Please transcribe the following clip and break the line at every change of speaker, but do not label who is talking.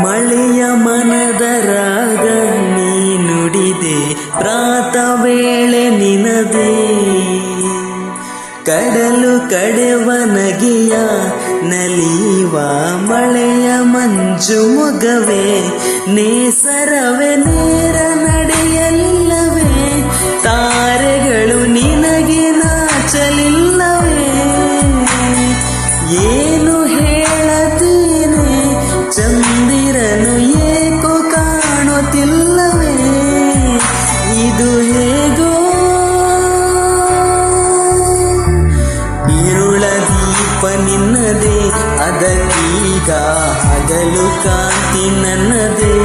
ಮಳೆಯ ಮನದ ರಾಗ ನೀ ನುಡಿದೆ, ಪ್ರಾತ ವೇಳೆ ನಿನದೇ. ಕಡಲು ಕಡೆವ ನಗೆಯ ನಲಿಯುವ ಮಳೆಯ ಮಂಜು ಮೊಗವೇ, ನೇಸರವೇ ನೇರ ನಡೆಯಲಿಲ್ಲವೇ, ತಾರೆಗಳು ನಿನಗೆ ನಾಚಲಿಲ್ಲವೇ. ಏನು ಹೇಳತೇನೆ ಚಂದಿರನು ಏಕೋ ಕಾಣುತ್ತಿಲ್ಲವೇ, ಇದು ಹೇಗೋ ಇರುಳ ದೀಪ ನಿನ್ನದೇ, ಅದಕ್ಕೀಗ ಹಗಲು ಕಾಂತಿ ನನ್ನದೇ.